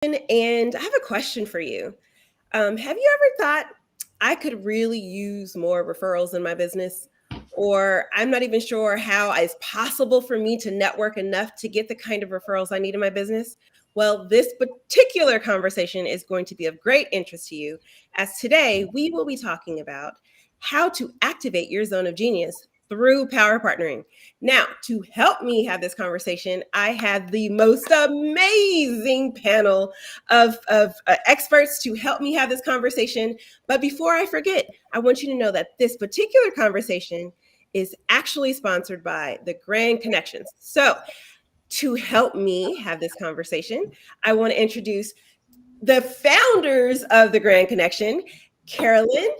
And I have a question for you. Have you ever thought I could really use more referrals in my business? Or I'm not even sure how it's possible for me to network enough to get the kind of referrals I need in my business? Well, this particular conversation is going to be of great interest to you, as today we will be talking about how to activate your zone of genius through power partnering. Now, to help me have this conversation, I had the most amazing panel of experts to help me have this conversation. But before I forget, I want you to know that this particular conversation is actually sponsored by the Grand Connections. So, to help me have this conversation, I want to introduce the founders of the Grand Connection, Carolyn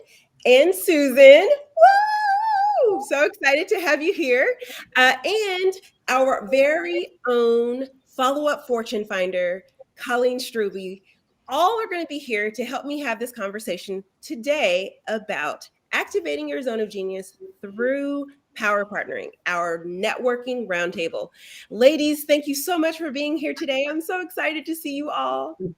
and Susan. Woo! So excited to have you here. And our very own follow up fortune finder, Colleen Struby. All are going to be here to help me have this conversation today about activating your zone of genius through power partnering, our networking roundtable. Ladies, thank you so much for being here today. I'm so excited to see you all. Woo!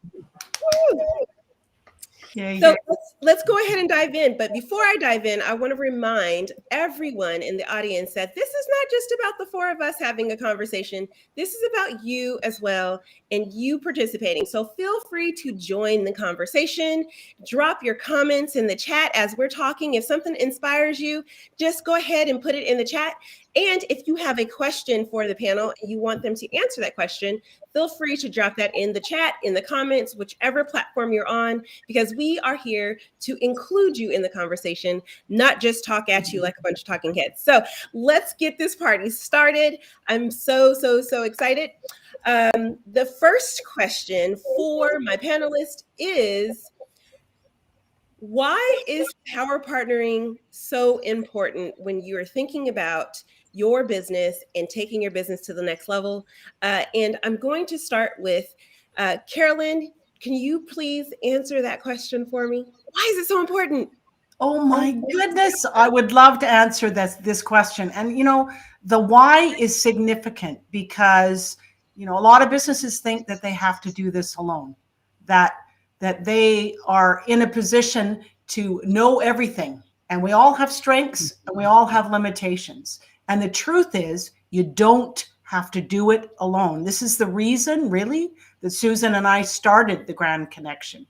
So let's go ahead and dive in. But before I dive in, I want to remind everyone in the audience that this is not just about the four of us having a conversation. This is about you as well and you participating. So feel free to join the conversation. Drop your comments in the chat as we're talking. If something inspires you, just go ahead and put it in the chat. And if you have a question for the panel and you want them to answer that question, feel free to drop that in the chat, in the comments, whichever platform you're on, because we are here to include you in the conversation, not just talk at you like a bunch of talking heads. So let's get this party started. I'm so excited. The first question for my panelist is, why is power partnering so important when you're thinking about your business and taking your business to the next level? And I'm going to start with Carolyn. Can you please answer that question for me? Why is it so important? Oh my goodness, I would love to answer this question. And the why is significant because a lot of businesses think that they have to do this alone, that they are in a position to know everything. And we all have strengths and we all have limitations. And the truth is, you don't have to do it alone. This is the reason, really, that Susan and I started the Grand Connection.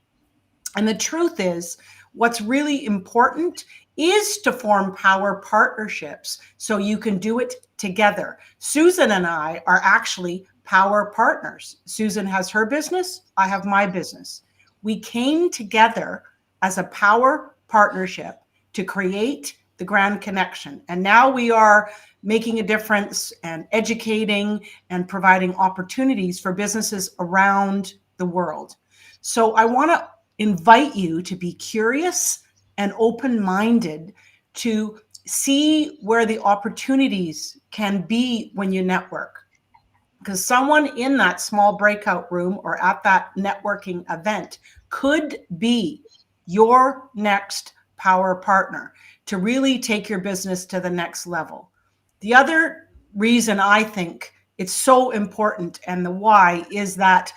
And the truth is, what's really important is to form power partnerships so you can do it together. Susan and I are actually power partners. Susan has her business, I have my business. We came together as a power partnership to create the Grand Connection. And now we are making a difference and educating and providing opportunities for businesses around the world. So I want to invite you to be curious and open-minded to see where the opportunities can be when you network. Because someone in that small breakout room or at that networking event could be your next power partner to really take your business to the next level. The other reason I think it's so important and the why is that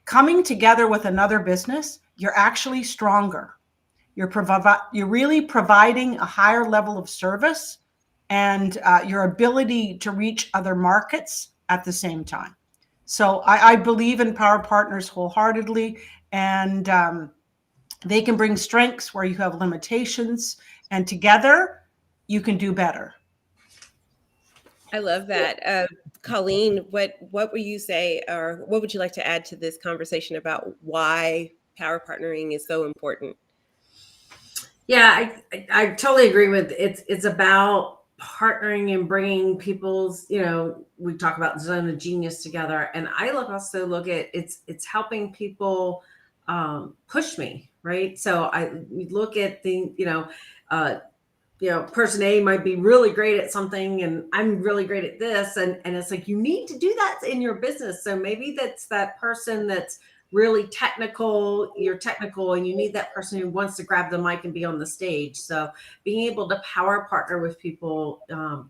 coming together with another business, you're actually stronger. You're really providing a higher level of service and your ability to reach other markets at the same time. So I believe in power partners wholeheartedly, and they can bring strengths where you have limitations, and together you can do better. I love that. Colleen, what would you say, or what would you like to add to this conversation about why power partnering is so important? Yeah, I totally agree with it's about partnering and bringing people's, we talk about zone of genius together. And I also look at it's helping people push me, right? So I look at the, person A might be really great at something and I'm really great at this. And it's like, you need to do that in your business. So maybe that's that person that's really technical, you're technical, and you need that person who wants to grab the mic and be on the stage. So being able to power partner with people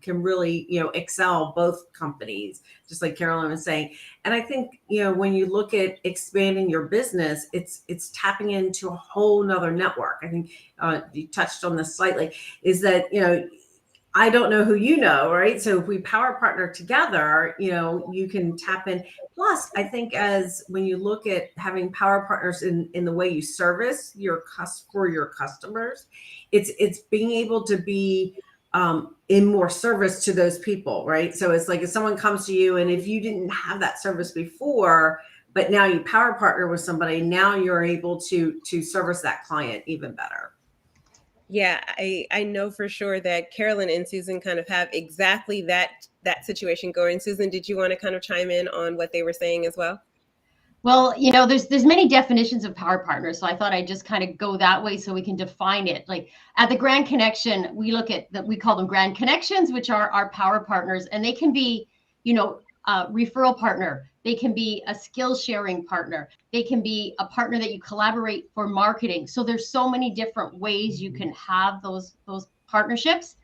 can really, excel both companies, just like Carolyn was saying. And I think, when you look at expanding your business, it's tapping into a whole nother network. I think you touched on this slightly, is that, I don't know who you know, right? So if we power partner together, you can tap in. Plus, I think as when you look at having power partners in the way you service for your customers, it's being able to be in more service to those people, right? So it's like if someone comes to you and if you didn't have that service before, but now you power partner with somebody, now you're able to service that client even better. Yeah, I know for sure that Carolyn and Susan kind of have exactly that situation going. Susan, did you want to kind of chime in on what they were saying as well? Well, there's many definitions of power partners, so I thought I'd just kind of go that way so we can define it. Like at the Grand Connection, we look at that, we call them Grand Connections, which are our power partners, and they can be, a referral partner. They can be a skill sharing partner. They can be a partner that you collaborate for marketing. So there's so many different ways you can have those partnerships.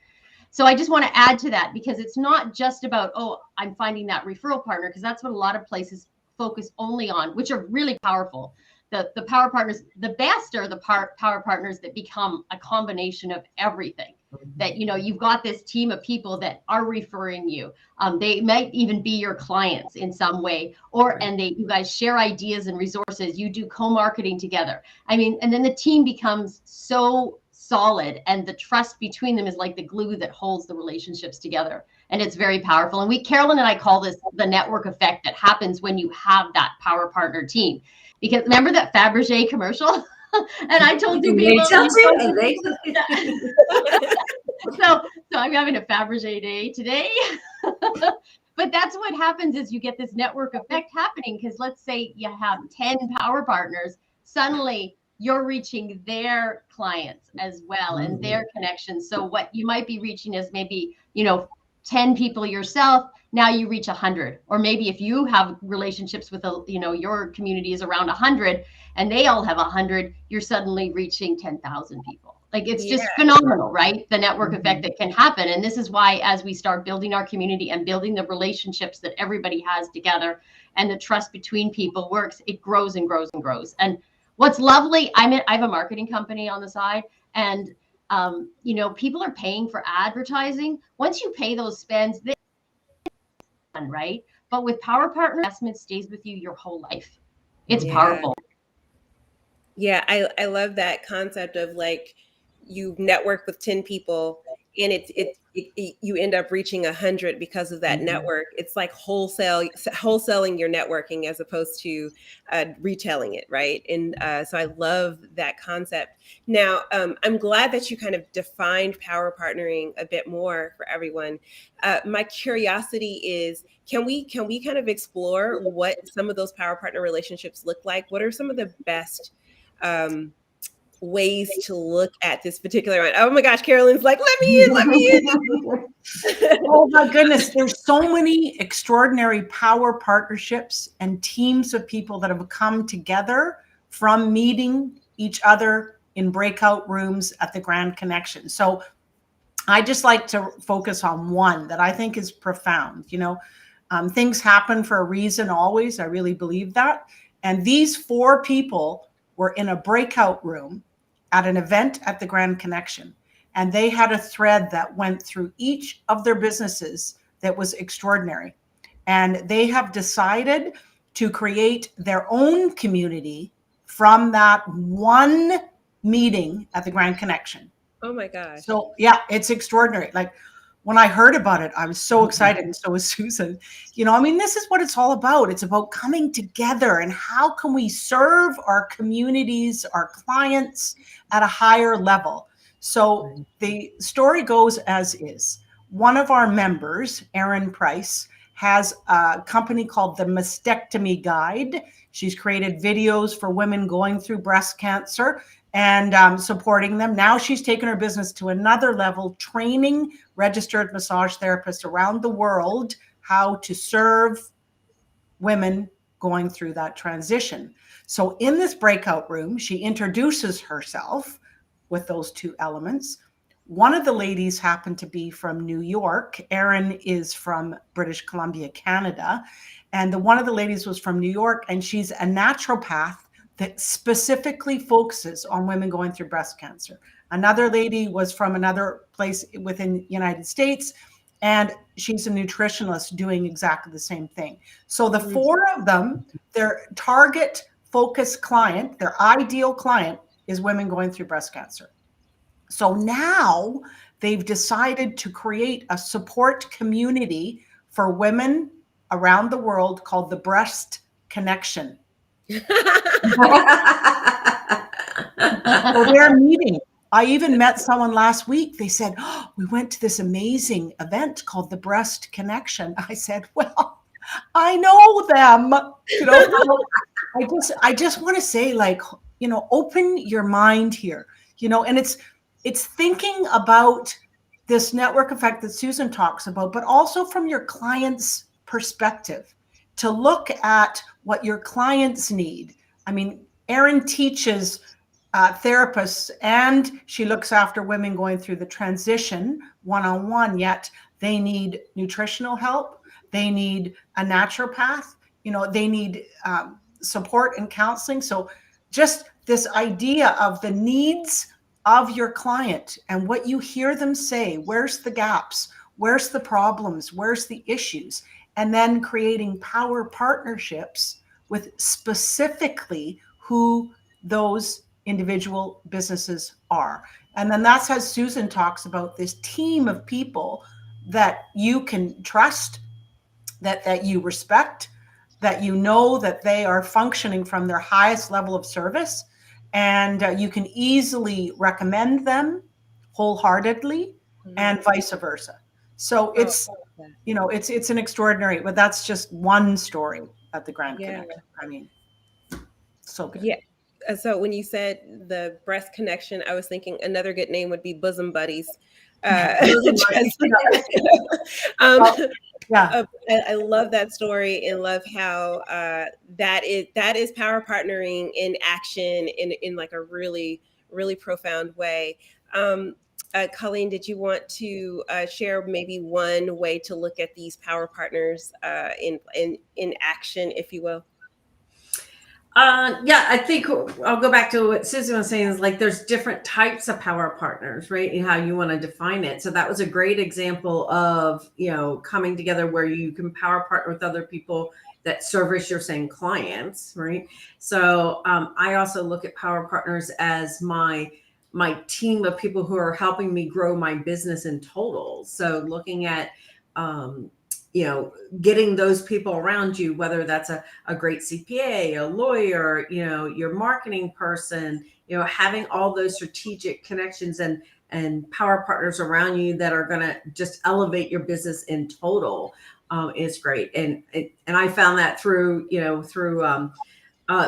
So I just want to add to that, because it's not just about, I'm finding that referral partner, because that's what a lot of places focus only on, which are really powerful. The power partners, the best are the power partners that become a combination of everything. That, you've got this team of people that are referring you. They might even be your clients in some way, and you guys share ideas and resources. You do co-marketing together. I mean, and then the team becomes so solid, and the trust between them is like the glue that holds the relationships together. And it's very powerful. And Carolyn and I call this the network effect that happens when you have that power partner team. Because remember that Fabergé commercial? And I told you people. So I'm having a Fabergé day today. But that's what happens, is you get this network effect happening, because let's say you have 10 power partners, suddenly you're reaching their clients as well and their connections. So what you might be reaching is maybe, 10 people yourself, now you reach 100. Or maybe if you have relationships with, your community is around 100 and they all have 100, you're suddenly reaching 10,000 people. Like it's just phenomenal, right? The network effect that can happen. And this is why, as we start building our community and building the relationships that everybody has together and the trust between people works, it grows and grows and grows. And what's lovely, I have a marketing company on the side, and people are paying for advertising. Once you pay those spends, they right? But with power partner, investment stays with you your whole life. It's powerful. Yeah, I love that concept of like you network with 10 people and you end up reaching 100 because of that network. It's like wholesaling your networking as opposed to retailing it, right? And so I love that concept. Now, I'm glad that you kind of defined power partnering a bit more for everyone. My curiosity is, can we kind of explore what some of those power partner relationships look like? What are some of the best ways to look at this particular one? Oh my gosh, Carolyn's like, let me in. Oh my goodness, there's so many extraordinary power partnerships and teams of people that have come together from meeting each other in breakout rooms at the Grand Connection. So I just like to focus on one that I think is profound. Things happen for a reason always. I really believe that. And these 4 people were in a breakout room at an event at the Grand Connection. And they had a thread that went through each of their businesses that was extraordinary. And they have decided to create their own community from that one meeting at the Grand Connection. Oh my gosh. So yeah, it's extraordinary. Like when I heard about it, I was so excited, and so was Susan. This is what it's all about. It's about coming together and how can we serve our communities, our clients at a higher level. So the story goes as is. One of our members, Erin Price, has a company called the Mastectomy Guide. She's created videos for women going through breast cancer and supporting them. Now she's taken her business to another level, training registered massage therapists around the world how to serve women going through that transition. So in this breakout room, she introduces herself with those two elements. One of the ladies happened to be from New York. Erin is from British Columbia, Canada. And one of the ladies was from New York, and she's a naturopath that specifically focuses on women going through breast cancer. Another lady was from another place within the United States, and she's a nutritionist doing exactly the same thing. So the four of them, their target focus client, their ideal client is women going through breast cancer. So now they've decided to create a support community for women around the world called the Breast Connection. So they're meeting. I even met someone last week. They said, oh, we went to this amazing event called the Breast Connection. I said, well, I know them. You know, I just want to say, like, you know, open your mind here, you know, and it's thinking about this network effect that Susan talks about, but also from your client's perspective, to look at what your clients need. I mean, Erin teaches therapists, and she looks after women going through the transition one-on-one, yet they need nutritional help. They need a naturopath, you know, they need support and counseling. So just this idea of the needs of your client and what you hear them say, where's the gaps, where's the problems, where's the issues, and then creating power partnerships with specifically who those individual businesses are. And then that's how Susan talks about this team of people that you can trust, that you respect, that you know that they are functioning from their highest level of service, and you can easily recommend them wholeheartedly, and vice versa. So it's, you know, it's an extraordinary, but that's just one story at the Grand Connection. I mean, so good. Yeah. So when you said the Breast Connection, I was thinking another good name would be Bosom Buddies. Yeah. I love that story and love how that is power partnering in action in like a really, really profound way. Colleen, did you want to share maybe one way to look at these power partners in action, if you will? Yeah, I think I'll go back to what Susan was saying, is like there's different types of power partners, right? And how you want to define it. So that was a great example of, you know, coming together where you can power partner with other people that service your same clients, right? So I also look at power partners as my team of people who are helping me grow my business in total. So looking at you know, getting those people around you, whether that's a great CPA, a lawyer, you know, your marketing person, you know, having all those strategic connections and power partners around you that are going to just elevate your business in total is great. And I found that through, you know, through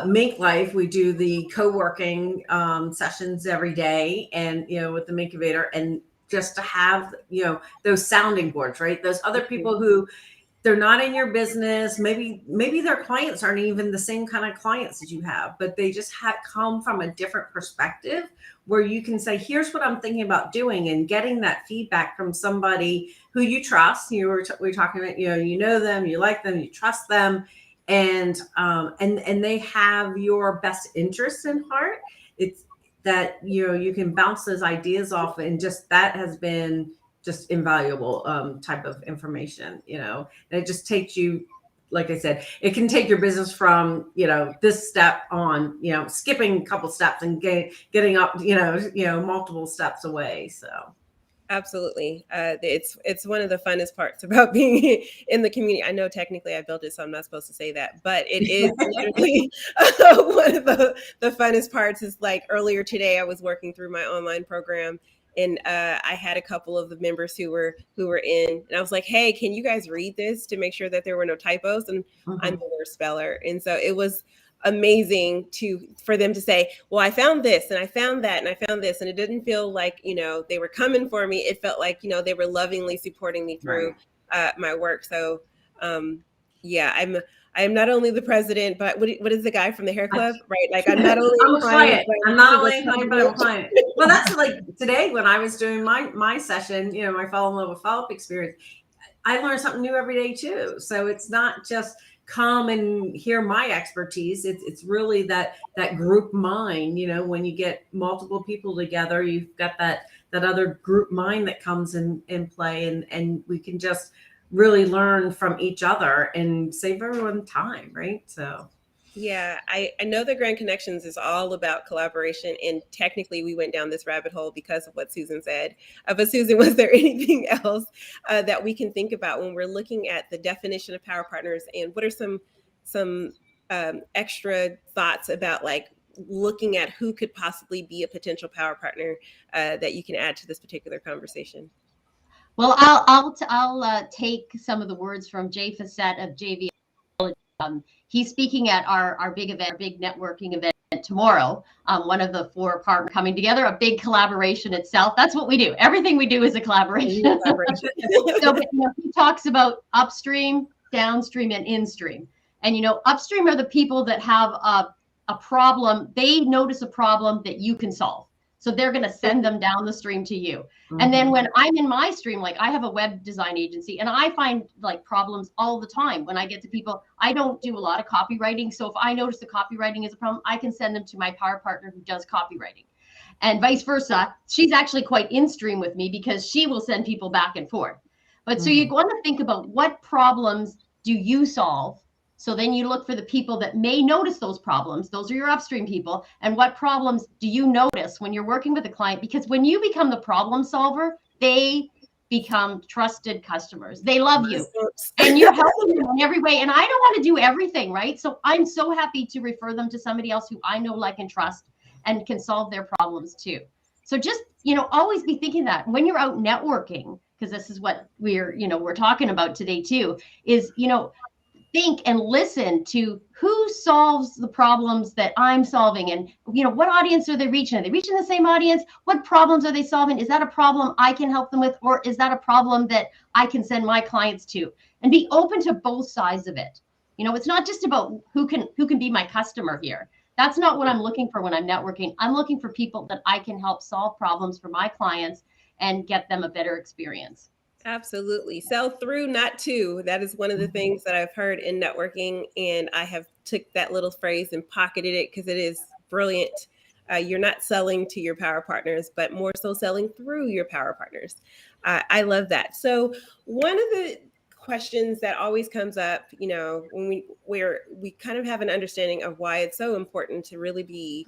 Mink Life, we do the co-working sessions every day, and, you know, with the Minkovator, and just to have, you know, those sounding boards, right? Those other people who they're not in your business. Maybe their clients aren't even the same kind of clients as you have, but they just have come from a different perspective where you can say, here's what I'm thinking about doing, and getting that feedback from somebody who you trust. We were talking about, you know them, you like them, you trust them, and they have your best interests in heart. It's that, you know, you can bounce those ideas off, and just that has been just invaluable type of information, you know. And it just takes you, like I said, it can take your business from, you know, this step on, you know, skipping a couple steps and getting up, you know, multiple steps away. So absolutely. It's one of the funnest parts about being in the community. I know technically I built it, so I'm not supposed to say that, but it is literally one of the funnest parts. Is like earlier today, I was working through my online program, and I had a couple of the members who were in, and I was like, hey, can you guys read this to make sure that there were no typos? And I'm the worst speller. And so it was amazing for them to say, well, I found this and I found that and I found this. And it didn't feel like, you know, they were coming for me. It felt like, you know, they were lovingly supporting me through my work. So yeah, I am not only the president, but what is the guy from the hair club, right? Like I'm not only I'm a client. but I'm not also only a the client, but I'm a client. Well, that's like today when I was doing my session, you know, my Fall in Love with Follow-up experience, I learn something new every day too. So it's not just come and hear my expertise. It's really that group mind, you know, when you get multiple people together, you've got that other group mind that comes in play, and we can just really learn from each other and save everyone time, right? So Yeah, I know the Grand Connections is all about collaboration, and technically we went down this rabbit hole because of what Susan said. But Susan, was there anything else that we can think about when we're looking at the definition of power partners, and what are some extra thoughts about like looking at who could possibly be a potential power partner that you can add to this particular conversation? Well, I'll take some of the words from Jay Facette of JV. He's speaking at our big event, our big networking event tomorrow. One of the 4 partners coming together, a big collaboration itself. That's what we do. Everything we do is a collaboration. So, but, you know, he talks about upstream, downstream, and instream. And, you know, upstream are the people that have a problem. They notice a problem that you can solve. So they're going to send them down the stream to you. And then when I'm in my stream, like I have a web design agency, and I find like problems all the time when I get to people. I don't do a lot of copywriting. So if I notice the copywriting is a problem, I can send them to my power partner who does copywriting, and vice versa. She's actually quite in stream with me because she will send people back and forth. But so you want to think about what problems do you solve? So then you look for the people that may notice those problems. Those are your upstream people. And what problems do you notice when you're working with a client? Because when you become the problem solver, they become trusted customers. They love you and you're helping them in every way. And I don't want to do everything, right? So I'm so happy to refer them to somebody else who I know, like, and trust and can solve their problems too. So just, you know, always be thinking that when you're out networking, because this is what we're talking about today too, is, you know, think and listen to who solves the problems that I'm solving, and, you know, what audience are they reaching? Are they reaching the same audience? What problems are they solving? Is that a problem I can help them with, or is that a problem that I can send my clients to? And be open to both sides of it. You know, it's not just about who can be my customer here. That's not what I'm looking for when I'm networking. I'm looking for people that I can help solve problems for my clients and get them a better experience. Absolutely. Sell through, not to. That is one of the things that I've heard in networking, and I have took that little phrase and pocketed it because it is brilliant. You're not selling to your power partners, but more so selling through your power partners. I love that. So one of the questions that always comes up, you know, when we kind of have an understanding of why it's so important to really be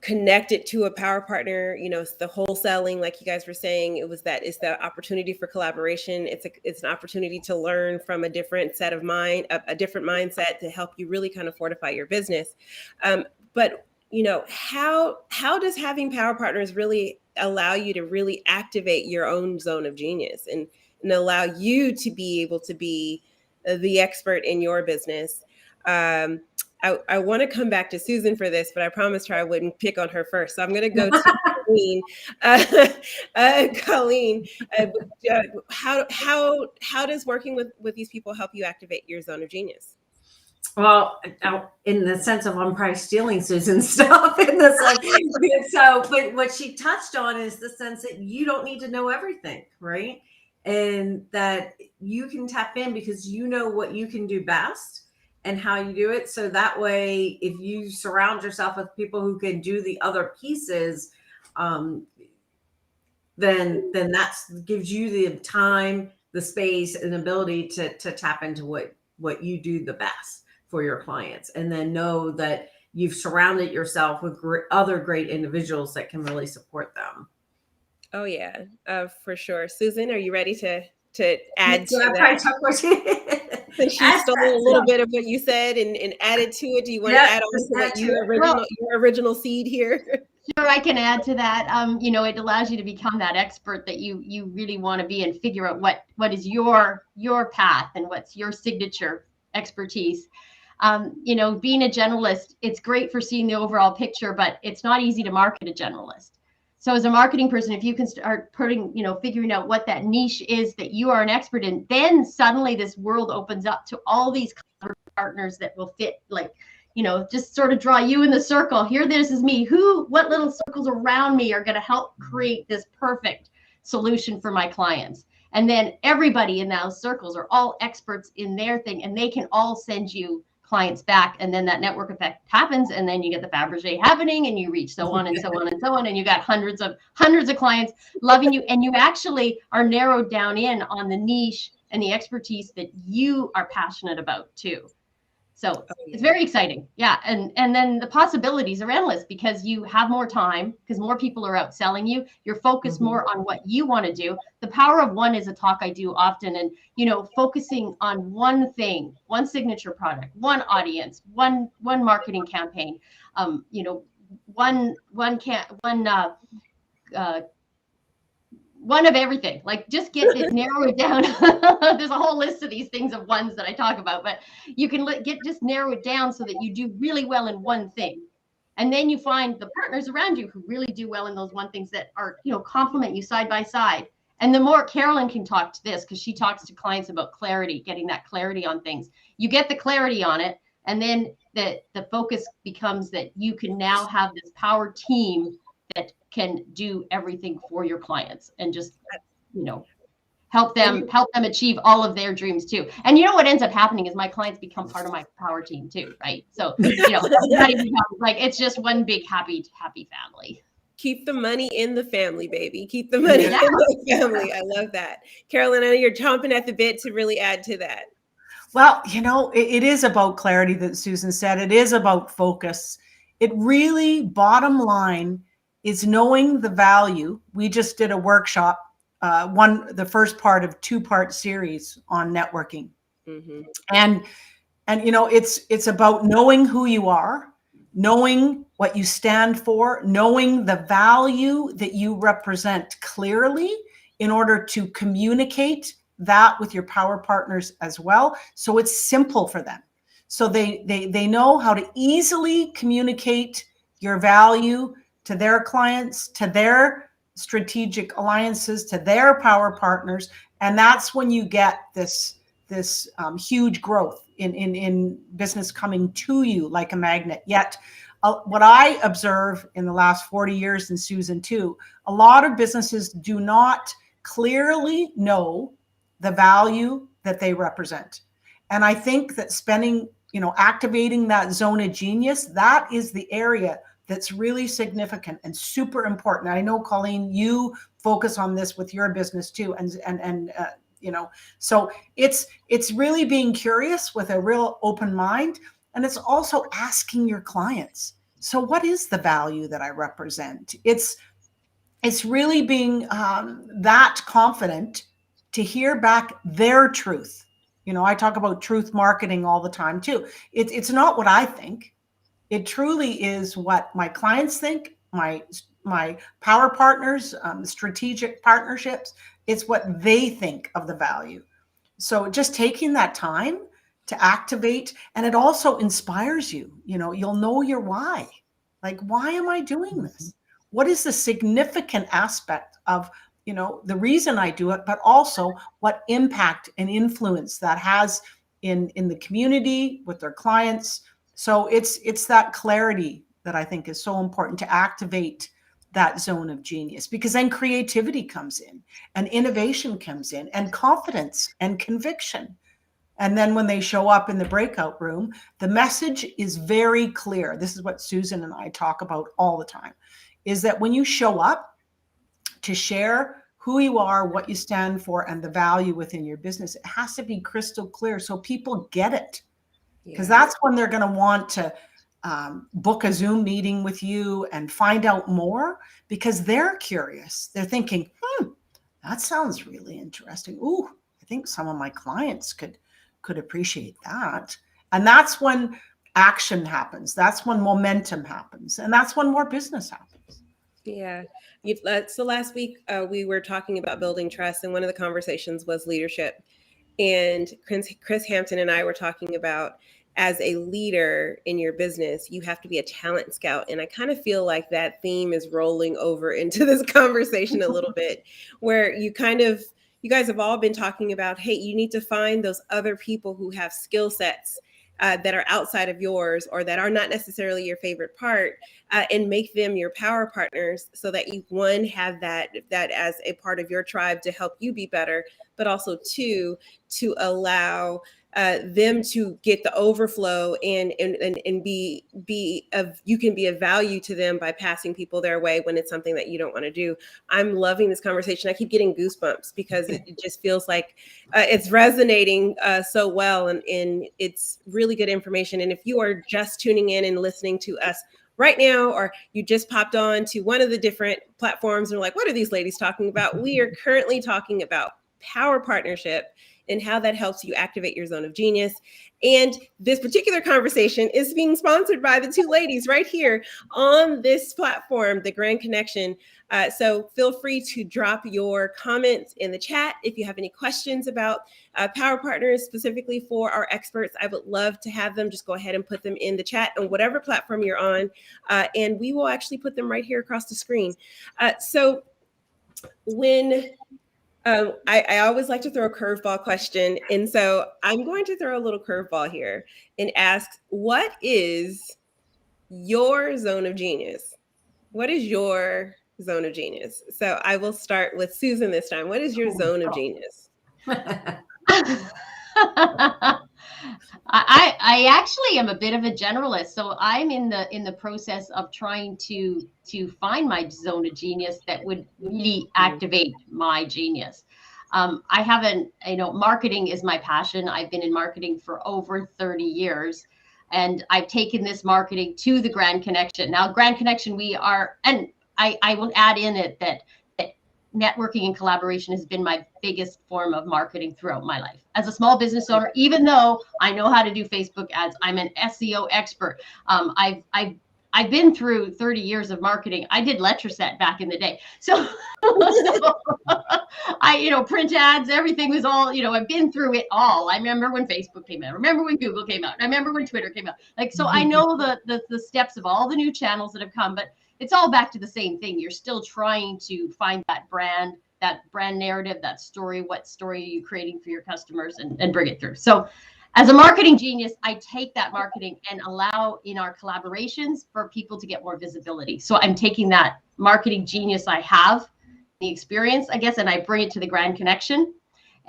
connected to a power partner, you know, it's the wholesaling, like you guys were saying, it's the opportunity for collaboration. It's an opportunity to learn from a different set of a different mindset to help you really kind of fortify your business. But you know, how does having power partners really allow you to really activate your own zone of genius and allow you to be able to be the expert in your business? I want to come back to Susan for this, but I promised her I wouldn't pick on her first. So I'm going to go to Colleen. Colleen, how does working with these people help you activate your zone of genius? Well, in the sense of I'm probably stealing Susan's stuff in the sense. So, but what she touched on is the sense that you don't need to know everything, right? And that you can tap in because you know what you can do best and how you do it. So that way, if you surround yourself with people who can do the other pieces, then that gives you the time, the space, and ability to tap into what you do the best for your clients, and then know that you've surrounded yourself with other great individuals that can really support them. Oh yeah, for sure. Susan, are you ready to add to that? Since she stole a little bit of what you said and added to it, do you want to add on to what your original seed here? Sure, I can add to that. You know, it allows you to become that expert that you really want to be and figure out what is your path and what's your signature expertise. You know, being a generalist, it's great for seeing the overall picture, but it's not easy to market a generalist. So as a marketing person, if you can start putting, figuring out what that niche is that you are an expert in, then suddenly this world opens up to all these partners that will fit, like, just sort of draw you in the circle. Here, this is me. What little circles around me are going to help create this perfect solution for my clients? And then everybody in those circles are all experts in their thing, and they can all send you clients back, and then that network effect happens, and then you get the Fabergé happening, and you reach so on and so on and so on, and you got hundreds of clients loving you, and you actually are narrowed down in on the niche and the expertise that you are passionate about too. So it's very exciting. Yeah. And then the possibilities are endless because you have more time, because more people are out selling you. You're focused more on what you want to do. The power of one is a talk I do often. And, focusing on one thing, one signature product, one audience, one marketing campaign, one of everything. Like, just narrow it down. There's a whole list of these things of ones that I talk about, but you can just narrow it down so that you do really well in one thing. And then you find the partners around you who really do well in those one things that are, complement you side by side. And the more Carolyn can talk to this, because she talks to clients about clarity, getting that clarity on things. You get the clarity on it, and then the focus becomes that you can now have this power team that can do everything for your clients and just, help them achieve all of their dreams too. And what ends up happening is my clients become part of my power team too, right? So, it's just one big happy family. Keep the money in the family, baby. Keep the money in the family. I love that. Carolyn, I know you're chomping at the bit to really add to that. Well, it is about clarity that Susan said. It is about focus. It really, bottom line, is knowing the value. We just did a workshop, the first part of 2-part series on networking. Mm-hmm. And it's about knowing who you are, knowing what you stand for, knowing the value that you represent clearly in order to communicate that with your power partners as well. So it's simple for them. So they know how to easily communicate your value to their clients, to their strategic alliances, to their power partners. And that's when you get this huge growth in business coming to you like a magnet. Yet what I observe in the last 40 years, and Susan too, a lot of businesses do not clearly know the value that they represent. And I think that activating that zone of genius, that is the area that's really significant and super important. I know, Colleen, you focus on this with your business too. And so it's really being curious with a real open mind. And it's also asking your clients, so what is the value that I represent? It's really being that confident to hear back their truth. I talk about truth marketing all the time too. It's not what I think. It truly is what my clients think, my power partners, strategic partnerships. It's what they think of the value. So just taking that time to activate, and it also inspires you. You'll know your why. Like, why am I doing this? What is the significant aspect of, the reason I do it, but also what impact and influence that has in the community with their clients. So it's that clarity that I think is so important to activate that zone of genius, because then creativity comes in and innovation comes in and confidence and conviction. And then when they show up in the breakout room, the message is very clear. This is what Susan and I talk about all the time, is that when you show up to share who you are, what you stand for, and the value within your business, it has to be crystal clear so people get it. Because that's when they're going to want to book a Zoom meeting with you and find out more, because they're curious. They're thinking, that sounds really interesting. Ooh, I think some of my clients could appreciate that. And that's when action happens. That's when momentum happens. And that's when more business happens. Yeah. So last week we were talking about building trust, and one of the conversations was leadership. And Chris Hampton and I were talking about as a leader in your business, you have to be a talent scout. And I kind of feel like that theme is rolling over into this conversation a little bit, where you guys have all been talking about, hey, you need to find those other people who have skill sets that are outside of yours or that are not necessarily your favorite part, and make them your power partners, so that you, one, have that as a part of your tribe to help you be better, but also two, to allow them to get the overflow and be of, you can be of value to them by passing people their way when it's something that you don't want to do. I'm loving this conversation. I keep getting goosebumps because it just feels like it's resonating so well, and it's really good information. And if you are just tuning in and listening to us right now, or you just popped on to one of the different platforms and are like, what are these ladies talking about? We are currently talking about power partnership and how that helps you activate your zone of genius. And this particular conversation is being sponsored by the two ladies right here on this platform, the Grand Connection. So feel free to drop your comments in the chat if you have any questions about Power Partners, specifically for our experts. I would love to have them. Just go ahead and put them in the chat on whatever platform you're on, and we will actually put them right here across the screen. So when I always like to throw a curveball question. And so I'm going to throw a little curveball here and ask, what is your zone of genius? What is your zone of genius? So I will start with Susan this time. What is your zone of genius? I actually am a bit of a generalist, so I'm in the process of trying to find my zone of genius that would really activate my genius. I haven't, marketing is my passion. I've been in marketing for over 30 years, and I've taken this marketing to the Grand Connection. Now, Grand Connection, we are, and I will add in it that networking and collaboration has been my biggest form of marketing throughout my life. As a small business owner, even though I know how to do Facebook ads, I'm an SEO expert. I've been through 30 years of marketing. I did Letraset back in the day. So I, print ads, everything was all, I've been through it all. I remember when Facebook came out. I remember when Google came out. I remember when Twitter came out. So I know the steps of all the new channels that have come, but it's all back to the same thing. You're still trying to find that brand narrative, that story. What story are you creating for your customers, and bring it through? So as a marketing genius, I take that marketing and allow in our collaborations for people to get more visibility. So I'm taking that marketing genius I have, the experience, I guess, and I bring it to the Grand Connection.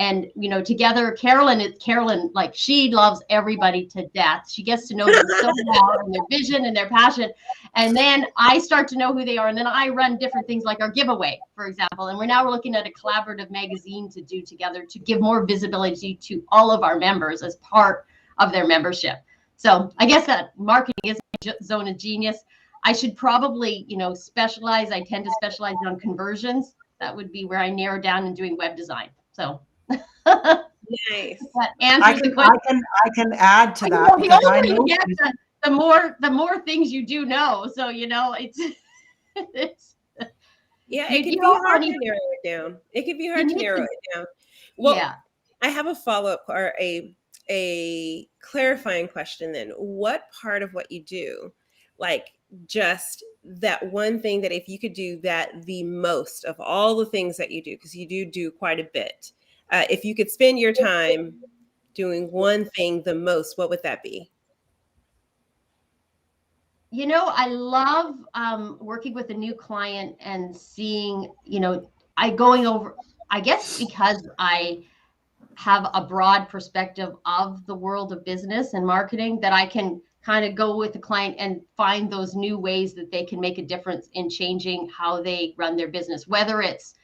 And, together, Carolyn, like, she loves everybody to death. She gets to know them so well, and their vision and their passion. And then I start to know who they are. And then I run different things like our giveaway, for example. And we're now looking at a collaborative magazine to do together to give more visibility to all of our members as part of their membership. So I guess that marketing is my zone of genius. I should probably, specialize. I tend to specialize on conversions. That would be where I narrow down in doing web design. So Nice. that answers the question. I can add to that. The older you get, the more things you do know. So it's yeah, it can be hard to narrow it down. It can be hard to narrow it down. Well, yeah. I have a follow-up or a clarifying question then. What part of what you do, like just that one thing that if you could do that the most of all the things that you do, because you do quite a bit, if you could spend your time doing one thing the most, what would that be? I love working with a new client and seeing, I guess because I have a broad perspective of the world of business and marketing, that I can kind of go with the client and find those new ways that they can make a difference in changing how they run their business, whether it's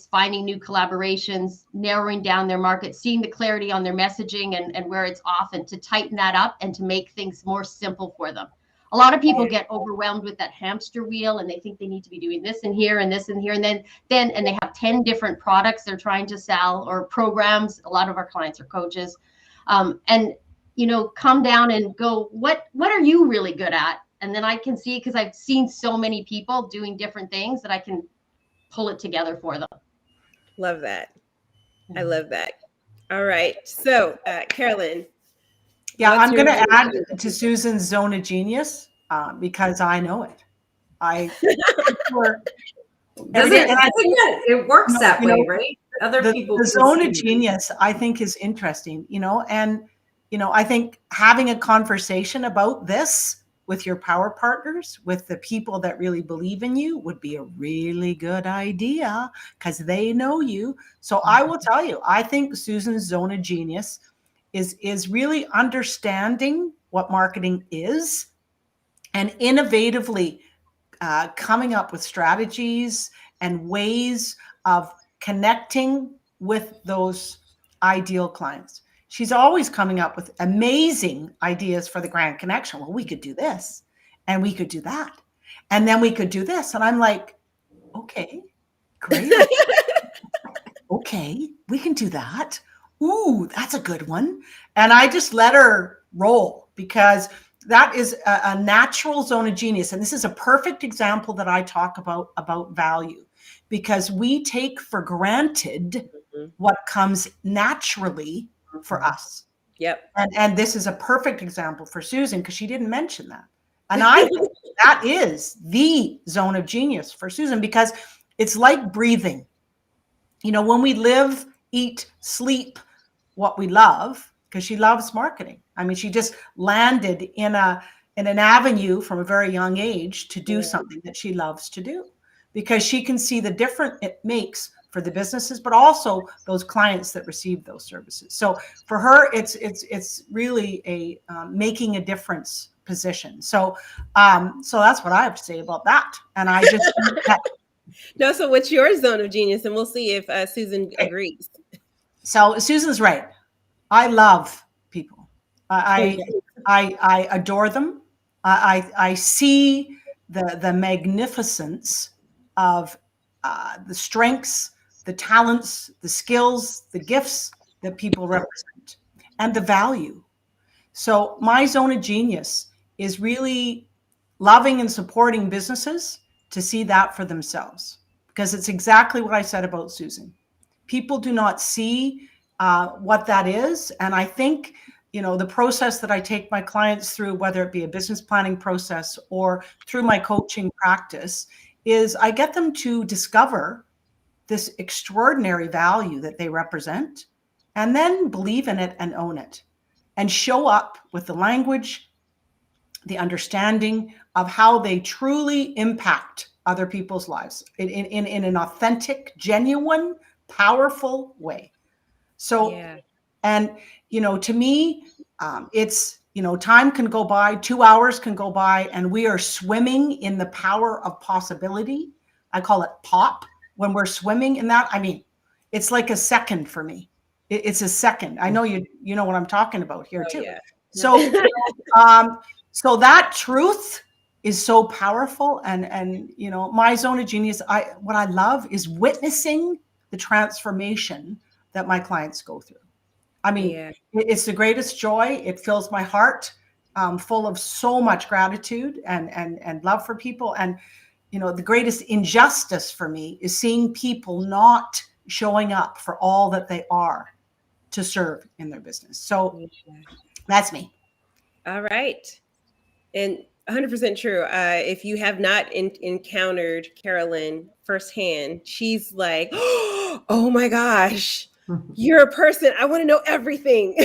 finding new collaborations, narrowing down their market, seeing the clarity on their messaging and where it's off, and to tighten that up and to make things more simple for them. A lot of people get overwhelmed with that hamster wheel, and they think they need to be doing this and here and this and here, and then and they have 10 different products they're trying to sell, or programs. A lot of our clients are coaches, and come down and go, what are you really good at? And then I can see, because I've seen so many people doing different things, that I can pull it together for them. Love that. I love that. All right. So, Carolyn, Yeah, What's I'm your going to zone of add genius? to Susan's zone of genius because I know it. I for Does every day, it? and I think that it works that you way, know, right? Other people the can zone of see it. genius I think is interesting, and I think having a conversation about this with your power partners, with the people that really believe in you, would be a really good idea because they know you. So I will tell you, I think Susan's zone of genius is really understanding what marketing is and innovatively coming up with strategies and ways of connecting with those ideal clients. She's always coming up with amazing ideas for the Grand Connection. Well, we could do this and we could do that. And then we could do this. And I'm like, okay, great. Okay, we can do that. Ooh, that's a good one. And I just let her roll because that is a natural zone of genius. And this is a perfect example that I talk about value, because we take for granted Mhm. what comes naturally for us. Yep. And this is a perfect example for Susan because she didn't mention that. And I think that is the zone of genius for Susan because it's like breathing. When we live, eat, sleep what we love, because she loves marketing. I mean, she just landed in an avenue from a very young age to do Yeah. something that she loves to do, because she can see the difference it makes for the businesses, but also those clients that receive those services. So for her, it's really a making a difference position. So that's what I have to say about that. And I just think that No, so what's your zone of genius? And we'll see if Susan agrees. so Susan's right. I love people. I Okay. I adore them. I see the magnificence of the strengths, the talents, the skills, the gifts that people represent, and the value. So my zone of genius is really loving and supporting businesses to see that for themselves, because it's exactly what I said about Susan. People do not see what that is. And I think, the process that I take my clients through, whether it be a business planning process or through my coaching practice, is I get them to discover this extraordinary value that they represent and then believe in it and own it and show up with the language, the understanding of how they truly impact other people's lives in an authentic, genuine, powerful way. So, Yeah. and, to me, it's, time can go by, 2 hours can go by, and we are swimming in the power of possibility. I call it pop. When we're swimming in that, I mean, it's like a second for me. It's a second. I know you know what I'm talking about here Oh, too. yeah. So, um, so that truth is so powerful. And my zone of genius, what I love is witnessing the transformation that my clients go through. I mean, Yeah. it's the greatest joy. It fills my heart full of so much gratitude and love for people. And, the greatest injustice for me is seeing people not showing up for all that they are to serve in their business. So Yeah. that's me. All right. And 100% true. If you have not encountered Carolyn firsthand, she's like, oh my gosh, you're a person. I want to know everything.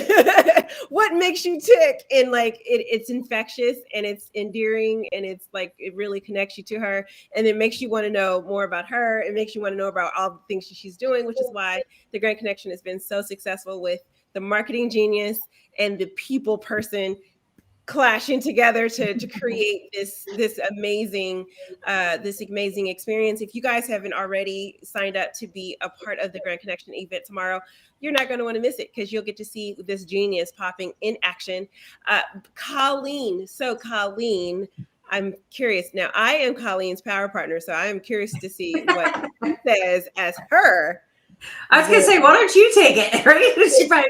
What makes you tick? And like, it's infectious and it's endearing and it's like, it really connects you to her. And it makes you want to know more about her. It makes you want to know about all the things she's doing, which is why the Grand Connection has been so successful with the marketing genius and the people person clashing together to create this amazing experience. If you guys haven't already signed up to be a part of the Grand Connection event tomorrow, you're not going to want to miss it because you'll get to see this genius popping in action. Colleen, I'm curious now. I am Colleen's power partner, so I am curious to see what she says as her. I was gonna say, why don't you take it, right? She probably,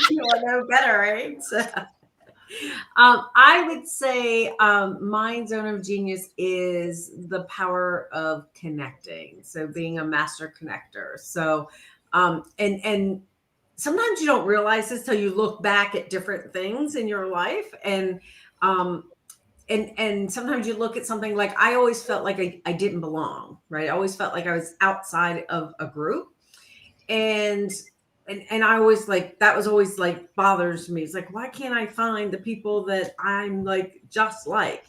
you'll know better, right? So, I would say my zone of genius is the power of connecting. So being a master connector. So, and sometimes you don't realize this till you look back at different things in your life. And sometimes you look at something like, I always felt like I didn't belong, right? I always felt like I was outside of a group. And I always like, that was always like bothers me. It's like, why can't I find the people that I'm like just like?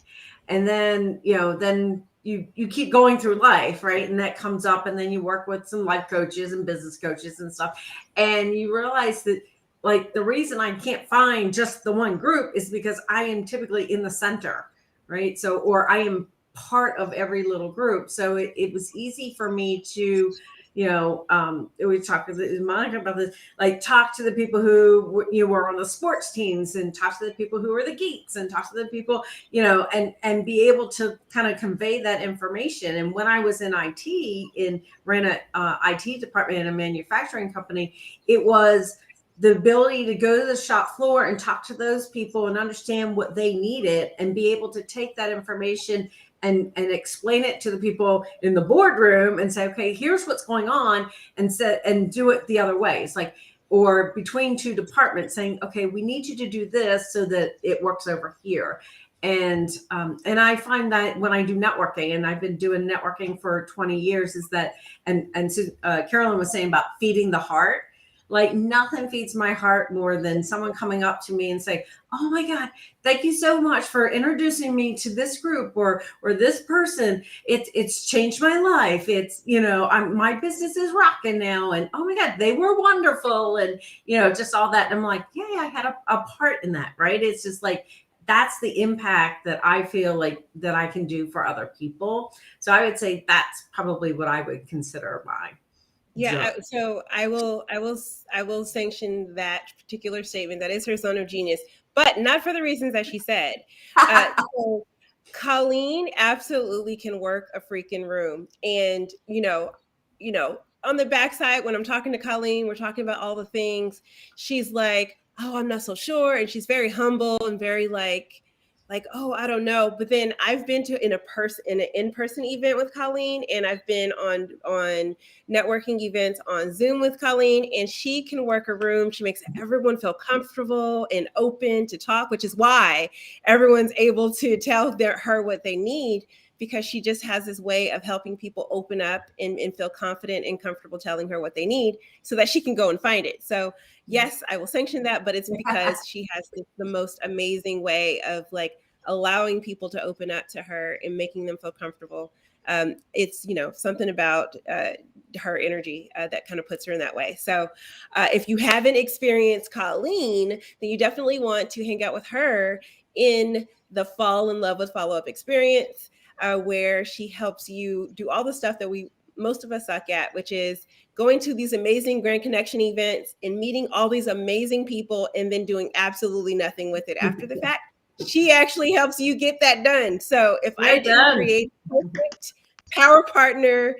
And then, then you keep going through life, right? And that comes up, and then you work with some life coaches and business coaches and stuff. And you realize that like the reason I can't find just the one group is because I am typically in the center, right? So, or I am part of every little group. So it was easy for me to, we talked with Monica about this, like talk to the people who were on the sports teams, and talk to the people who were the geeks, and talk to the people, and be able to kind of convey that information. And when I was in IT, ran a IT department in a manufacturing company, it was the ability to go to the shop floor and talk to those people and understand what they needed, and be able to take that information and explain it to the people in the boardroom and say, okay, here's what's going on, and do it the other way. It's like, or between two departments saying, okay, we need you to do this so that it works over here. And I find that when I do networking, and I've been doing networking for 20 years, is that, and so, Carolyn was saying about feeding the heart. Like nothing feeds my heart more than someone coming up to me and say, oh my God, thank you so much for introducing me to this group or this person. It's changed my life. It's, my business is rocking now. And oh my God, they were wonderful. And, just all that. And I'm like, yeah, I had a part in that, right? It's just like, that's the impact that I feel like that I can do for other people. So I would say that's probably what I would consider my. Yeah, so I will sanction that particular statement. That is her zone of genius, but not for the reasons that she said. So Colleen absolutely can work a freaking room, and on the backside when I'm talking to Colleen, we're talking about all the things. She's like, "Oh, I'm not so sure," and she's very humble and very like, oh, I don't know. But then I've been to an in-person event with Colleen, and I've been on networking events on Zoom with Colleen, and she can work a room. She makes everyone feel comfortable and open to talk, which is why everyone's able to tell her what they need, because she just has this way of helping people open up and feel confident and comfortable telling her what they need so that she can go and find it. So yes, I will sanction that, but it's because she has the most amazing way of like allowing people to open up to her and making them feel comfortable. It's, something about her energy that kind of puts her in that way. So if you haven't experienced Colleen, then you definitely want to hang out with her in the Fall in Love with Follow-Up experience, where she helps you do all the stuff that most of us suck at, which is going to these amazing Grand Connection events and meeting all these amazing people and then doing absolutely nothing with it after the fact. She actually helps you get that done. So if I didn't create a perfect power partner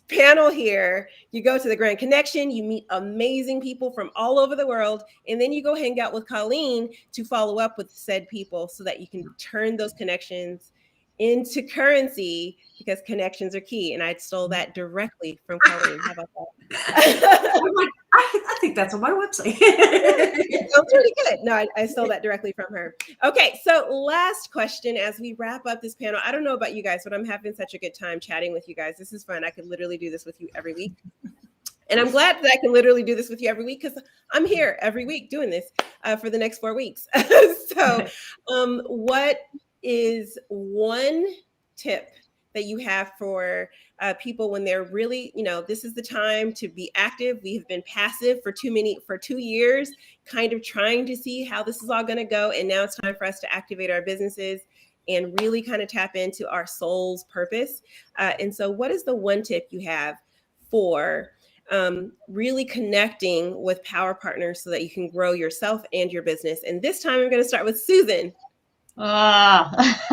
panel here, you go to the Grand Connection, you meet amazing people from all over the world, and then you go hang out with Colleen to follow up with said people so that you can turn those connections into currency, because connections are key. And I stole that directly from Colleen. How about that? I think that's on my website. That's pretty good. No, I stole that directly from her. Okay, so last question as we wrap up this panel. I don't know about you guys, but I'm having such a good time chatting with you guys. This is fun. I could literally do this with you every week. And I'm glad that I can literally do this with you every week, because I'm here every week doing this for the next 4 weeks. So what is one tip that you have for people when they're really, this is the time to be active? We have been passive for 2 years, kind of trying to see how this is all going to go. And now it's time for us to activate our businesses and really kind of tap into our soul's purpose. And so what is the one tip you have for really connecting with power partners so that you can grow yourself and your business? And this time I'm going to start with Susan. Because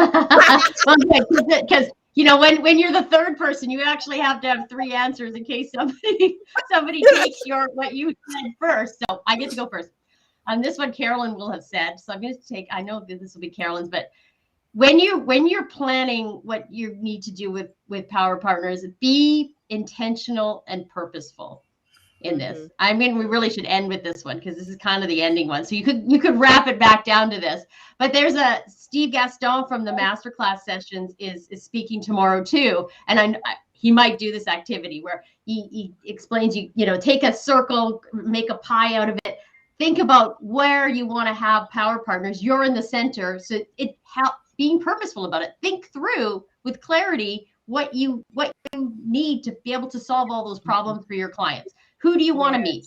when you're the third person, you actually have to have 3 answers in case somebody takes what you said first. So I get to go first. This one Carolyn will have said. So I'm going to take. I know that this will be Carolyn's, but when you're planning what you need to do with power partners, be intentional and purposeful. in this. I mean, we really should end with this one because this is kind of the ending one. So you could wrap it back down to this. But there's a Steve Gaston from the masterclass sessions is speaking tomorrow too, and he might do this activity where he explains take a circle, make a pie out of it. Think about where you want to have power partners. You're in the center, so it helps being purposeful about it. Think through with clarity what you need to be able to solve all those problems for your clients. Who do you want to meet?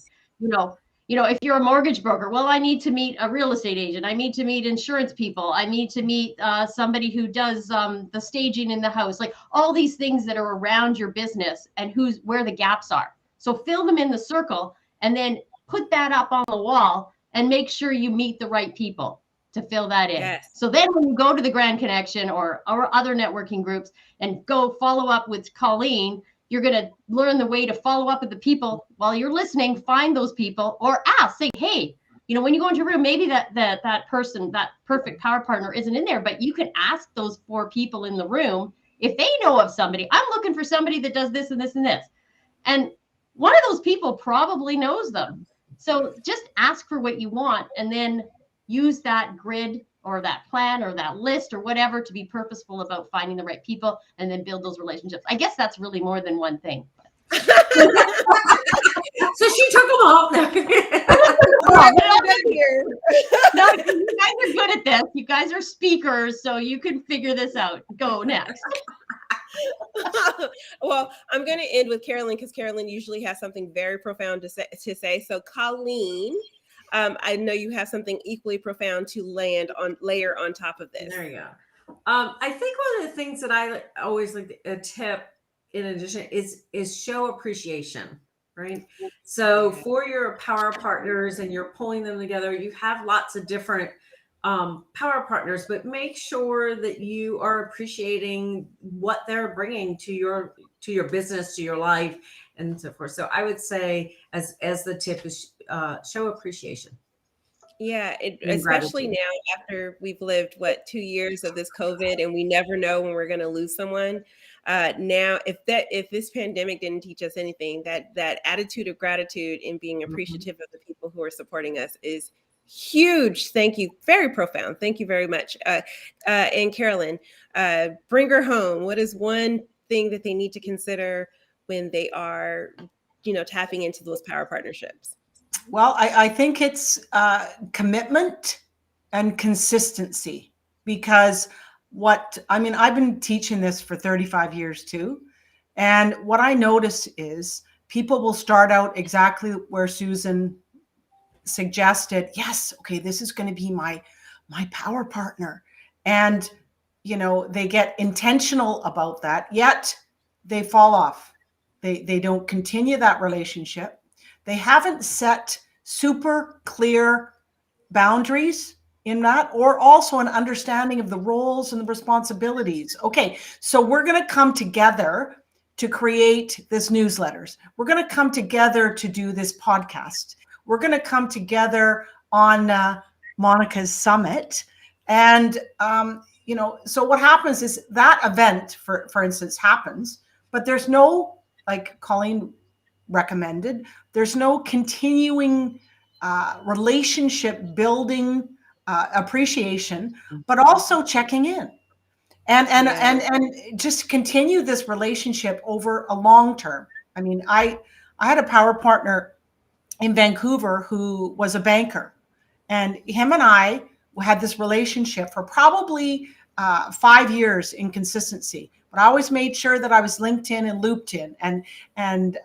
If you're a mortgage broker, well, I need to meet a real estate agent. I need to meet insurance people. I need to meet somebody who does the staging in the house, like all these things that are around your business and where the gaps are. So fill them in the circle and then put that up on the wall and make sure you meet the right people to fill that in. Yes. So then when you go to the Grand Connection or other networking groups and go follow up with Colleen, you're going to learn the way to follow up with the people while you're listening, find those people or ask, say, hey, when you go into a room, maybe that person, that perfect power partner isn't in there, but you can ask those 4 people in the room if they know of somebody. I'm looking for somebody that does this and this and this. And one of those people probably knows them. So just ask for what you want and then use that grid or that plan or that list or whatever to be purposeful about finding the right people and then build those relationships. I guess that's really more than one thing. So she took them all. Here. No, you guys are good at this. You guys are speakers, so you can figure this out. Go next. Well, I'm going to end with Carolyn because Carolyn usually has something very profound to say. So Colleen, I know you have something equally profound to layer on top of this. There you go. I think one of the things that I always like a tip in addition is show appreciation, right? So for your power partners and you're pulling them together, you have lots of different power partners, but make sure that you are appreciating what they're bringing to your business, to your life, and so forth. So I would say as the tip is show appreciation. Yeah, especially now after we've lived 2 years of this COVID, and we never know when we're going to lose someone. Now, if this pandemic didn't teach us anything, that attitude of gratitude and being appreciative of the people who are supporting us is huge. Thank you. Very profound. Thank you very much. And Carolyn, bring her home. What is one thing that they need to consider when they are, tapping into those power partnerships? Well, I think it's commitment and consistency, because I've been teaching this for 35 years too. And what I notice is people will start out exactly where Susan suggested. Yes, okay, this is going to be my power partner. And, they get intentional about that, yet they fall off. They don't continue that relationship. They haven't set super clear boundaries in that, or also an understanding of the roles and the responsibilities. Okay, so we're going to come together to create this newsletters. We're going to come together to do this podcast. We're going to come together on Monica's summit. And, so what happens is that event, for instance, happens, but there's no, like Colleen recommended, there's no continuing relationship building appreciation, but also checking in and just continue this relationship over a long term. I mean, I had a power partner in Vancouver who was a banker, and him and I had this relationship for probably 5 years in consistency. But I always made sure that I was linked in and looped in, and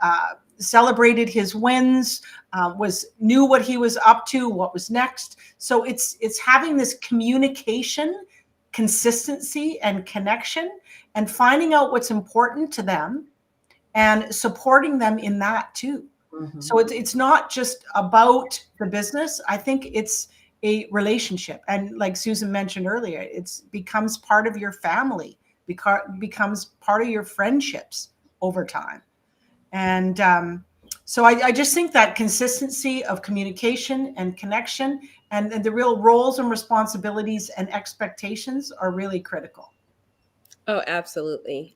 celebrated his wins, knew what he was up to, what was next. So it's having this communication, consistency, and connection, and finding out what's important to them and supporting them in that too. Mm-hmm. So it's not just about the business. I think it's a relationship. And like Susan mentioned earlier, it becomes part of your family, becomes part of your friendships over time. And so I just think that consistency of communication and connection and the real roles and responsibilities and expectations are really critical. Oh, absolutely.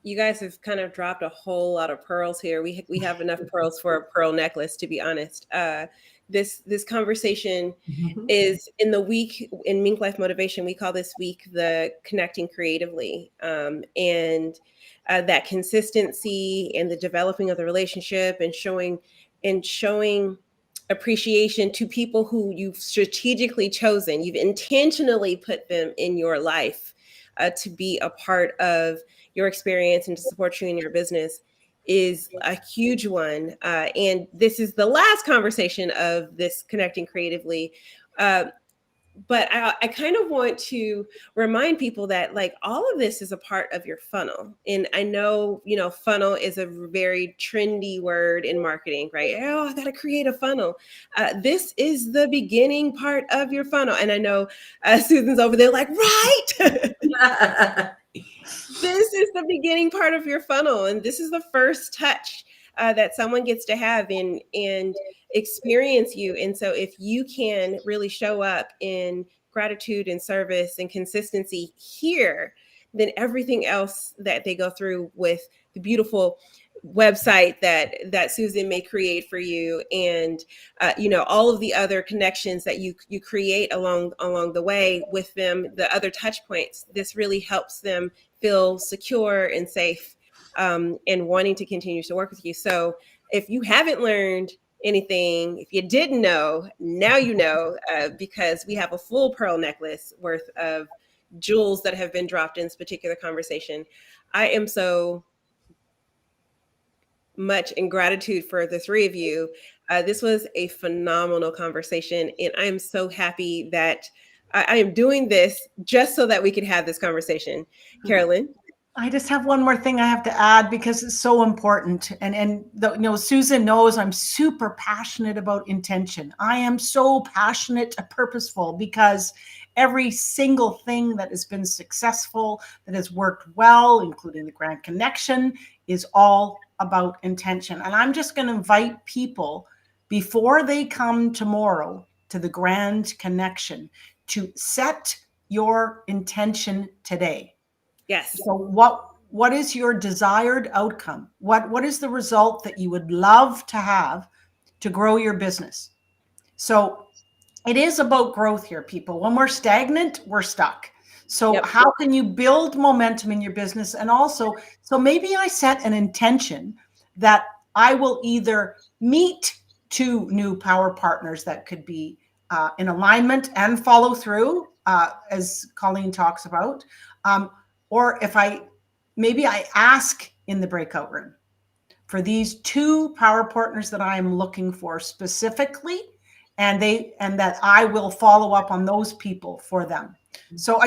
You guys have kind of dropped a whole lot of pearls here. We have enough pearls for a pearl necklace, to be honest. This conversation is in the week in Mink Life Motivation. We call this week the Connecting Creatively, and that consistency and the developing of the relationship and showing appreciation to people who you've strategically chosen. You've intentionally put them in your life to be a part of your experience and to support you in your business is a huge one. And this is the last conversation of this Connecting Creatively. But I kind of want to remind people that like all of this is a part of your funnel. And I know, funnel is a very trendy word in marketing, right? Oh, I got to create a funnel. This is the beginning part of your funnel. And I know Susan's over there like, right. This is the beginning part of your funnel. And this is the first touch that someone gets to have and experience you. And so if you can really show up in gratitude and service and consistency here, then everything else that they go through with the beautiful website that Susan may create for you, and all of the other connections that you create along the way with them, the other touch points, this really helps them feel secure and safe, and wanting to continue to work with you. So if you haven't learned anything, if you didn't know, now you know, because we have a full pearl necklace worth of jewels that have been dropped in this particular conversation. I am so much in gratitude for the three of you. This was a phenomenal conversation, and I am so happy that I am doing this just so that we could have this conversation. Carolyn? I just have one more thing I have to add because it's so important. And Susan knows I'm super passionate about intention. I am so passionate and purposeful because every single thing that has been successful, that has worked well, including the Grand Connection, is all about intention. And I'm just going to invite people before they come tomorrow to the Grand Connection to set your intention today. Yes. So what is your desired outcome? What is the result that you would love to have to grow your business? So it is about growth here, people. When we're stagnant, we're stuck. So how can you build momentum in your business? And also, so maybe I set an intention that I will either meet 2 new power partners that could be in alignment and follow through, as Colleen talks about. Or if maybe I ask in the breakout room for these 2 power partners that I am looking for specifically, and that I will follow up on those people for them. So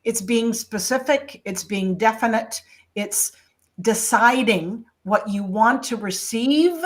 it's being specific, it's being definite, it's deciding what you want to receive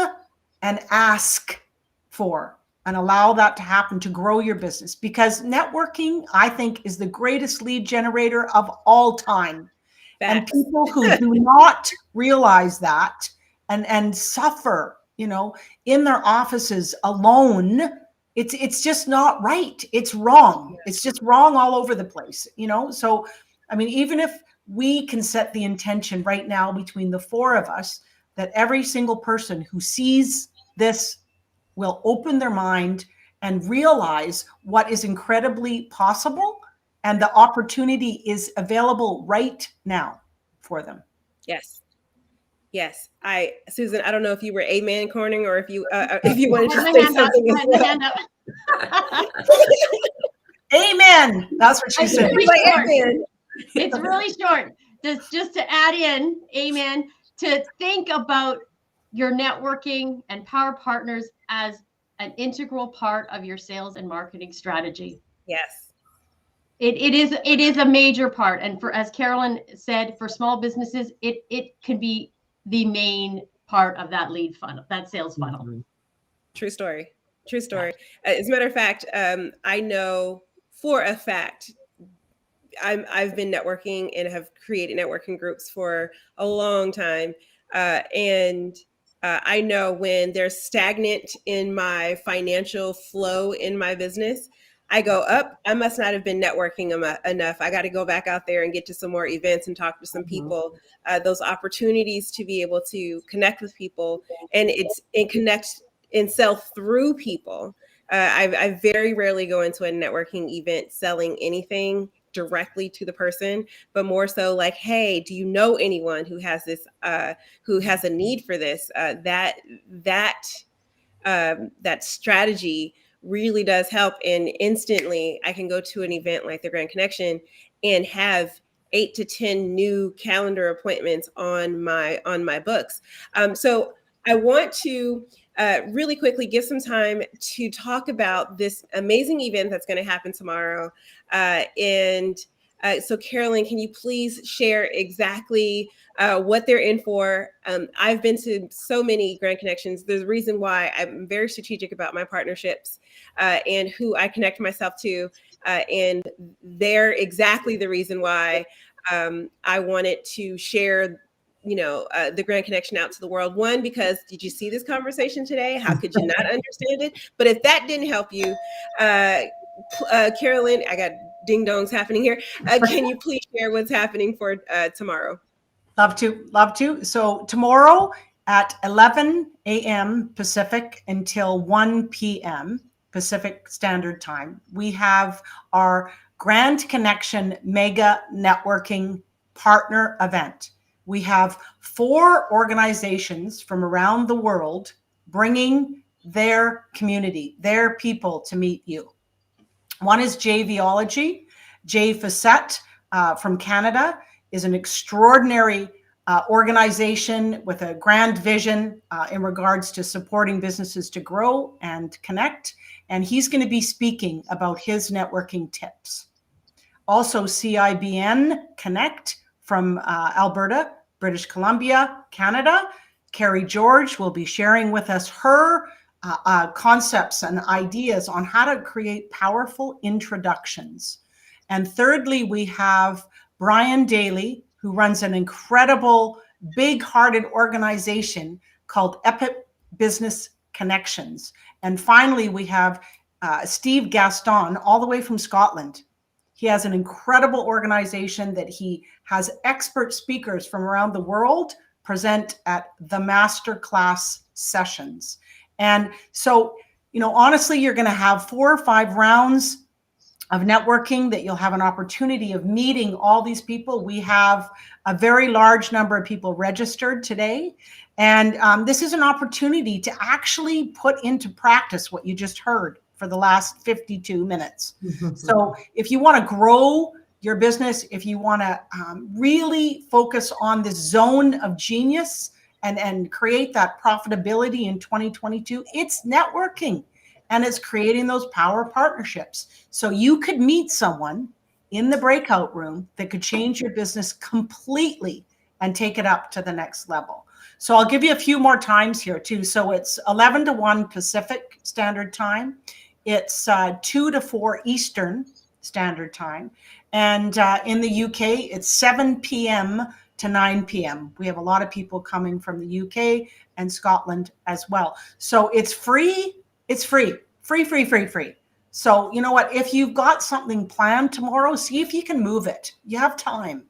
and ask for, and allow that to happen to grow your business. Because networking, I think, is the greatest lead generator of all time. Facts. And people who do not realize that and suffer, in their offices alone, it's just not right. It's wrong. It's just wrong all over the place, So, I mean, even if we can set the intention right now between the 4 of us that every single person who sees this will open their mind and realize what is incredibly possible, and the opportunity is available right now for them. Yes. Susan, I don't know if you were amen corning or if you wanted to say something as well. Amen. That's what she said. It's really short. Just to add in, amen, to think about your networking and power partners as an integral part of your sales and marketing strategy. Yes. It is a major part. And as Carolyn said, for small businesses, it can be the main part of that lead funnel, that sales funnel. Mm-hmm. True story. As a matter of fact, I know for a fact, I've been networking and have created networking groups for a long time. And I know when there's stagnant in my financial flow in my business, I go up, I must not have been networking enough. I got to go back out there and get to some more events and talk to some people. Those opportunities to be able to connect with people and connect and sell through people. I very rarely go into a networking event selling anything directly to the person, but more so like, hey, do you know anyone who has this, who has a need for this? That strategy really does help. And instantly I can go to an event like the Grand Connection and have 8 to 10 new calendar appointments on my books. So I want to really quickly give some time to talk about this amazing event that's going to happen tomorrow. So Carolyn, can you please share exactly what they're in for? I've been to so many Grand Connections. There's a reason why I'm very strategic about my partnerships and who I connect myself to. And they're exactly the reason why I wanted to share the Grand Connection out to the world. One, because did you see this conversation today? How could you not understand it? But if that didn't help you, Carolyn, I got ding dongs happening here. Can you please share what's happening for tomorrow? Love to. So tomorrow at 11 a.m. Pacific until 1 p.m. Pacific Standard Time, we have our Grand Connection Mega Networking Partner Event. We have 4 organizations from around the world bringing their community, their people to meet you. One is JVology. Jay Facette from Canada is an extraordinary organization with a grand vision in regards to supporting businesses to grow and connect. And he's going to be speaking about his networking tips. Also, CIBN Connect from Alberta, British Columbia, Canada. Carrie George will be sharing with us her concepts and ideas on how to create powerful introductions. And thirdly, we have Brian Daly, who runs an incredible, big-hearted organization called Epic Business Connections. And finally, we have Steve Gaston, all the way from Scotland. He has an incredible organization that he has expert speakers from around the world present at the masterclass sessions. And so, honestly, you're going to have 4 or 5 rounds of networking that you'll have an opportunity of meeting all these people. We have a very large number of people registered today. And this is an opportunity to actually put into practice what you just heard for the last 52 minutes. So if you want to grow your business, if you want to really focus on this zone of genius and create that profitability in 2022, it's networking. And it's creating those power partnerships. So you could meet someone in the breakout room that could change your business completely and take it up to the next level. So I'll give you a few more times here too. So it's 11 to 1 Pacific Standard Time. It's 2 to 4 Eastern Standard Time. And in the UK, it's 7 p.m. to 9 p.m. We have a lot of people coming from the UK and Scotland as well. So it's free. It's free. So you know what? If you've got something planned tomorrow, see if you can move it. You have time.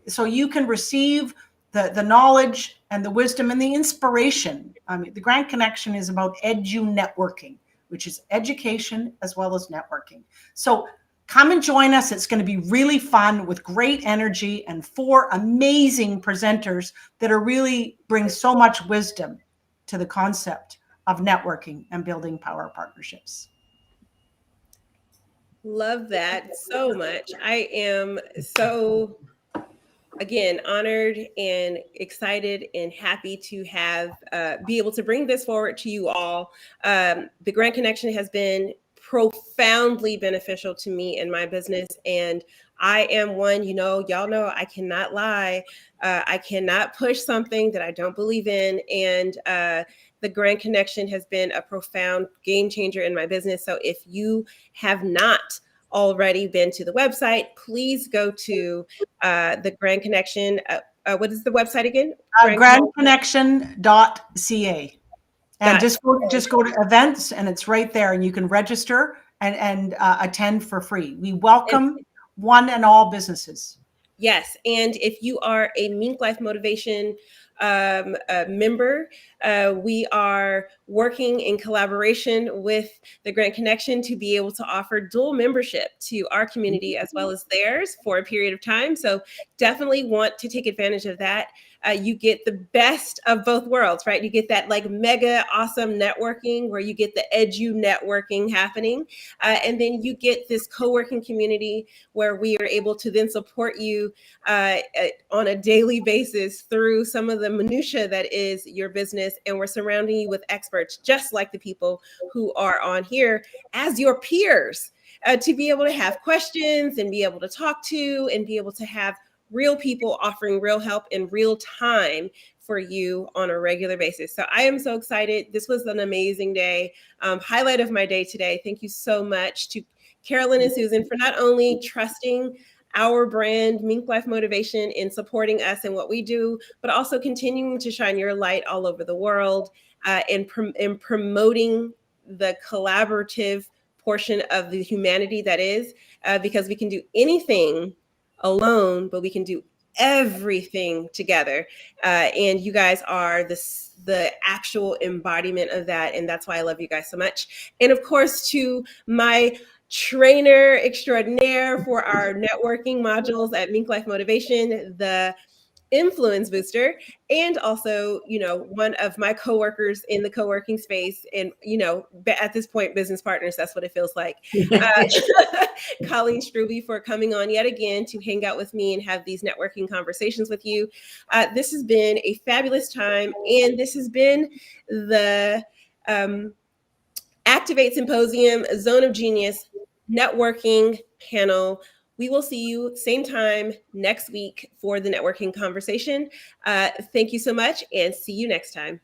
So you can receive the knowledge and the wisdom and the inspiration. I mean, the Grand Connection is about edu networking, which is education as well as networking. So come and join us. It's going to be really fun with great energy and 4 amazing presenters that are really bring so much wisdom to the concept of networking and building power partnerships. Love that so much. I am so, again, honored and excited and happy to have be able to bring this forward to you all. The Grand Connection has been profoundly beneficial to me in my business. And I am one, y'all know I cannot lie. I cannot push something that I don't believe in. And the Grand Connection has been a profound game changer in my business. So if you have not already been to the website, please go to the Grand Connection. What is the website again? Grandconnection.ca. And just go to events, and it's right there, and you can register and attend for free. We welcome one and all businesses. Yes, and if you are a Mink Life Motivation member, we are working in collaboration with the Grant Connection to be able to offer dual membership to our community as well as theirs for a period of time. So definitely want to take advantage of that. You get the best of both worlds, right? You get that like mega awesome networking where you get the edu networking happening. And then you get this co-working community where we are able to then support you on a daily basis through some of the minutia that is your business. And we're surrounding you with experts, just like the people who are on here as your peers, to be able to have questions and be able to talk to and be able to have real people offering real help in real time for you on a regular basis. So I am so excited. This was an amazing day. Highlight of my day today. Thank you so much to Carolyn and Susan for not only trusting our brand, Mink Life Motivation, in supporting us and what we do, but also continuing to shine your light all over the world and promoting the collaborative portion of the humanity that is, because we can do anything alone, but we can do everything together. And you guys are the actual embodiment of that. And that's why I love you guys so much. And of course, to my trainer extraordinaire for our networking modules at Mink Life Motivation, the influence booster, and also, you know, one of my coworkers in the co-working space, and, you know, at this point, business partners, that's what it feels like. Colleen Struby, for coming on yet again to hang out with me and have these networking conversations with you. This has been a fabulous time, and this has been the Activate Symposium Zone of Genius networking panel. We will see you same time next week for the networking conversation. Thank you so much and see you next time.